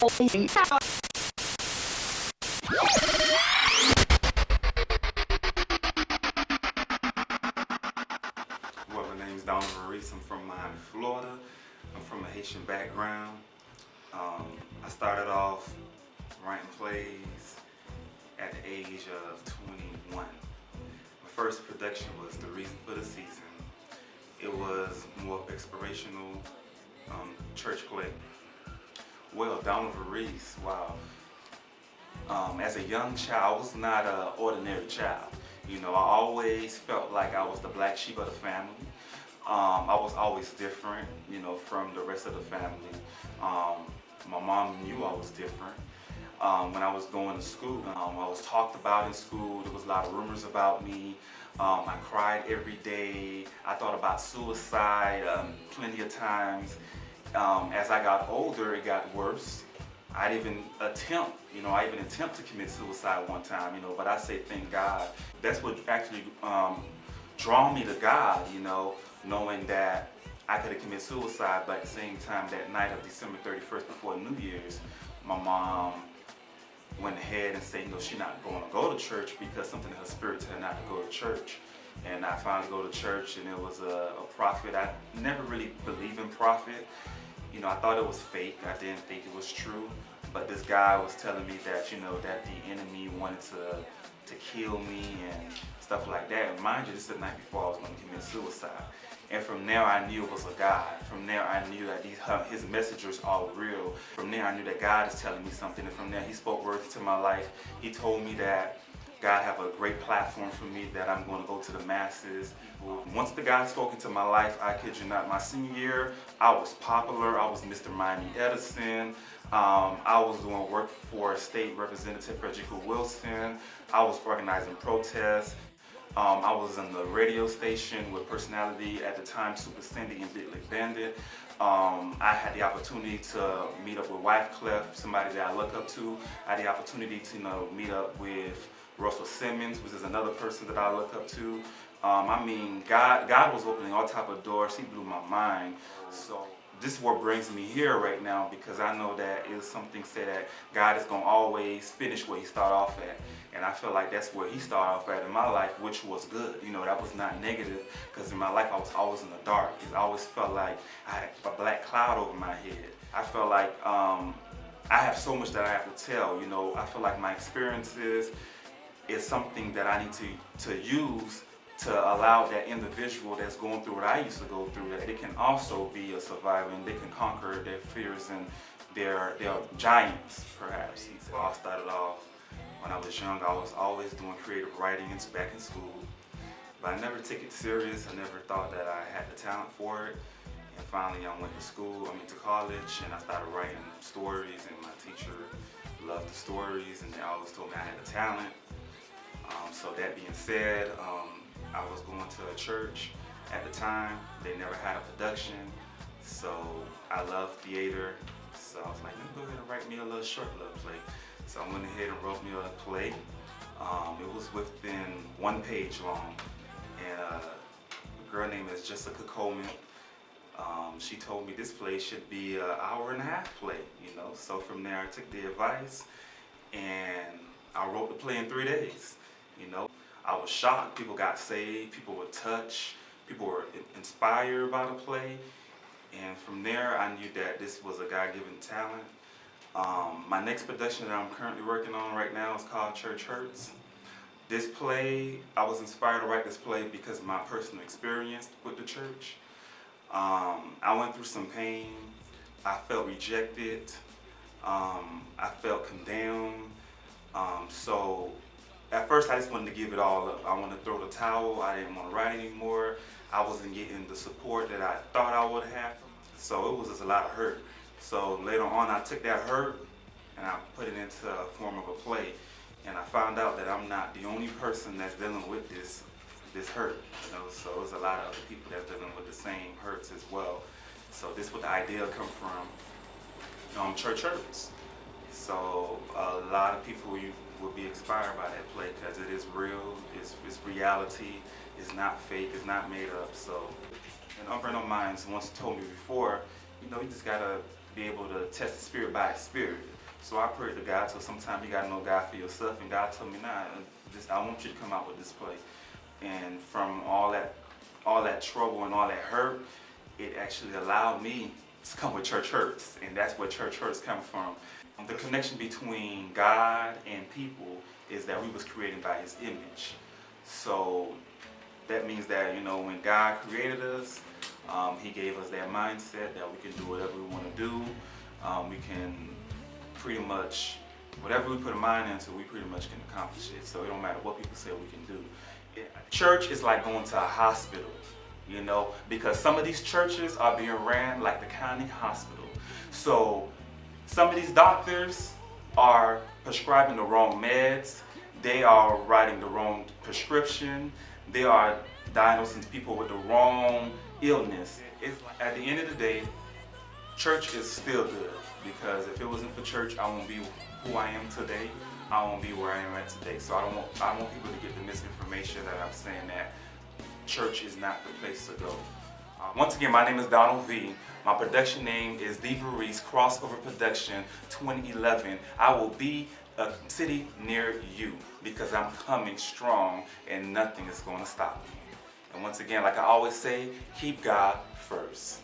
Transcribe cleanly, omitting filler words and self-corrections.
Well, my name is Variste. I'm from Miami, Florida. I'm from a Haitian background. I started off writing plays at the age of 21. My first production was The Reason for the Season. It was more of inspirational church play. Well, Variste, wow. As a young child, I was not an ordinary child. You know, I always felt like I was the black sheep of the family. I was always different, you know, from the rest of the family. My mom knew I was different. When I was going to school, I was talked about in school. There was a lot of rumors about me. I cried every day. I thought about suicide plenty of times. As I got older, it got worse. I even attempt to commit suicide one time, you know, but I say thank God. That's what actually draw me to God, you know, knowing that I could have committed suicide, but at the same time, that night of December 31st before New Year's, my mom went ahead and said, you know, she's not going to go to church because something in her spirit told her not to go to church. And I finally go to church, and it was a prophet. I never really believed in prophet. You know, I thought it was fake. I didn't think it was true. But this guy was telling me that, you know, that the enemy wanted to kill me and stuff like that. And mind you, this is the night before I was going to commit suicide. And from there, I knew it was a God. From there, I knew that his messengers are real. From there, I knew that God is telling me something. And from there, he spoke words into my life. He told me that God have a great platform for me, that I'm going to go to the masses. Once the God spoke into my life, I kid you not, my senior year, I was popular. I was Mr. Miami Edison. I was doing work for State Representative Frederica Wilson. I was organizing protests. I was on the radio station with personality at the time, Super Cindy and Big Lick Bandit. I had the opportunity to meet up with Wyclef, somebody that I look up to. I had the opportunity to, you know, meet up with Russell Simmons, which is another person that I look up to. I mean, God was opening all type of doors. He blew my mind. So this is what brings me here right now, because I know that it's something said that God is going to always finish where he started off at. And I feel like that's where he started off at in my life, which was good. You know, that was not negative, because in my life I was always in the dark. It always felt like I had a black cloud over my head. I felt like I have so much that I have to tell. You know, I feel like my experiences is something that I need to use to allow that individual that's going through what I used to go through, that they can also be a survivor and they can conquer their fears and their giants, perhaps. It all started off when I was young. I was always doing creative writing back in school, but I never took it serious. I never thought that I had the talent for it. And finally I went to college, and I started writing stories, and my teacher loved the stories, and they always told me I had the talent. So that being said, I was going to a church at the time. They never had a production, so I love theater. So I was like, let me go ahead and write me a little short little play. So I went ahead and wrote me a play. It was within 1 page long, and a girl named Jessica Coleman. She told me this play should be an hour-and-a-half play, you know. So from there, I took the advice, and I wrote the play in 3 days. You know, I was shocked. People got saved. People were touched. People were inspired by the play. And from there, I knew that this was a God-given talent. My next production that I'm currently working on right now is called Church Hurts. This play, I was inspired to write this play because of my personal experience with the church. I went through some pain. I felt rejected. I felt condemned. So at first I just wanted to give it all up. I wanted to throw the towel. I didn't want to write anymore. I wasn't getting the support that I thought I would have. So it was just a lot of hurt. So later on I took that hurt and I put it into a form of a play. And I found out that I'm not the only person that's dealing with this hurt. You know? So there's a lot of other people that's dealing with the same hurts as well. So this is what the idea come from. Church Hurts. So a lot of people will be inspired by that play because it is real, it's reality, it's not fake, it's not made up. So, and a friend of mine once told me before, you know, you just gotta be able to test the spirit by the spirit. So I prayed to God. So sometimes you gotta know God for yourself, and God told me, nah, I want you to come out with this play. And from all that trouble and all that hurt, it actually allowed me to come with church hurts, and that's where church hurts come from. The connection between God and people is that we was created by His image. So that means that, you know, when God created us, He gave us that mindset that we can do whatever we want to do. We can pretty much, whatever we put a mind into, we pretty much can accomplish it. So it don't matter what people say we can do. Church is like going to a hospital, you know, because some of these churches are being ran like the county hospital. So some of these doctors are prescribing the wrong meds. They are writing the wrong prescription. They are diagnosing people with the wrong illness. At the end of the day, church is still good, because if it wasn't for church, I won't be who I am today. I won't be where I am at today. So I don't want people to get the misinformation that I'm saying that church is not the place to go. Once again, my name is Donald V. My production name is The Variste Crossover Production 2011. I will be a city near you, because I'm coming strong and nothing is going to stop me. And once again, like I always say, keep God first.